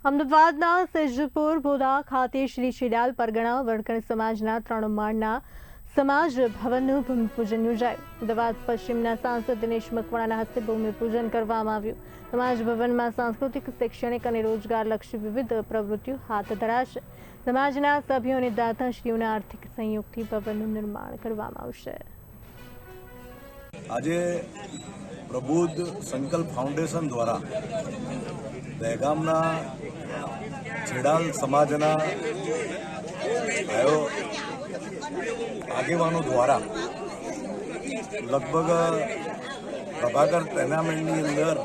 અમદાવાદના સેજપુર બોદા ખાતે શ્રી શિડાલ પરગણા વણકર સમાજના 3 માળના સમાજ ભવનનું ભૂમિપૂજન યોજાયું। અમદાવાદ પશ્ચિમના સાંસદ દિનેશ મકવાણાના હસ્તે ભૂમિપૂજન કરવામાં આવ્યું। સમાજ ભવનમાં સાંસ્કૃતિક, શૈક્ષણિક અને રોજગારલક્ષી વિવિધ પ્રવૃત્તિઓ હાથ ધરાશે। સમાજના સભ્યો અને દાતાશ્રીઓના આર્થિક સહયોગથી ભવનનું નિર્માણ કરવામાં આવશે। આજે પ્રબુદ્ધ સંકલ્પ ફાઉન્ડેશન દ્વારા દહેગામના છેડાલ સમાજના આગેવાનો દ્વારા લગભગ પ્રભાકર ટેનામેન્ટની અંદર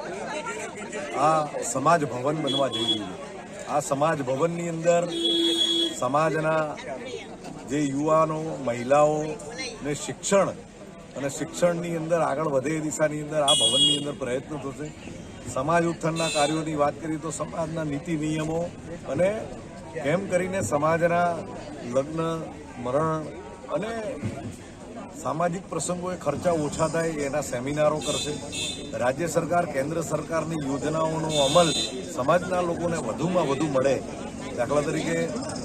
આ સમાજ ભવન બનવા જઈ રહ્યું છે। આ સમાજ ભવનની અંદર સમાજના જે યુવાનો, મહિલાઓને શિક્ષણ અને શિક્ષણની અંદર આગળ વધે એ દિશાની અંદર આ ભવનની અંદર પ્રયત્ન થશે। સમાજ ઉત્થાનના કાર્યોની વાત કરીએ તો સમાજના નીતિ નિયમો અને કેમ કરીને સમાજના લગ્ન, મરણ અને સામાજિક પ્રસંગોએ ખર્ચા ઓછા થાય એના સેમિનારો કરશે। રાજ્ય સરકાર, કેન્દ્ર સરકારની યોજનાઓનો અમલ સમાજના લોકોને વધુમાં વધુ મળે, દાખલા તરીકે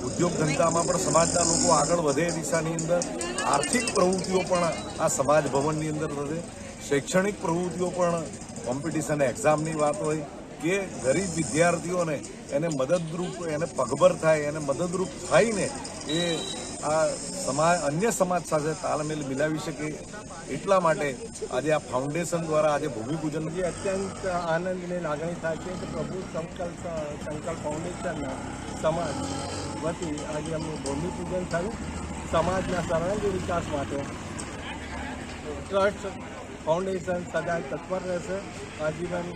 ઉદ્યોગ ધંધામાં પણ સમાજના લોકો આગળ વધે એ દિશાની અંદર આર્થિક પ્રવૃત્તિઓ પણ આ સમાજ ભવનની અંદર થશે। શૈક્ષણિક પ્રવૃત્તિઓ પણ કોમ્પિટિશન એક્ઝામની વાત હોય કે ગરીબ વિદ્યાર્થીઓને એને મદદરૂપ, એને પગભર થાય, એને મદદરૂપ થઈને એ આ સમાજ અન્ય સમાજ સાથે તાલમેલ મિલાવી શકે, એટલા માટે આજે આ ફાઉન્ડેશન દ્વારા આજે ભૂમિપૂજન જે અત્યંત આનંદની લાગણી થાય છે કે પ્રબુદ્ધ સંકલ્પ ફાઉન્ડેશનના સમાજ વતી આજે એમનું ભૂમિપૂજન થયું। સમાજના સર્વાંગી વિકાસ માટે ટ્રસ્ટ ફાઉન્ડેશન સદાય તત્પર રહેશે। આજીવન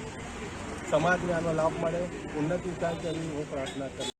સમાજને આનો લાભ મળે, ઉન્નતિ થાય તેવી હું પ્રાર્થના કરું।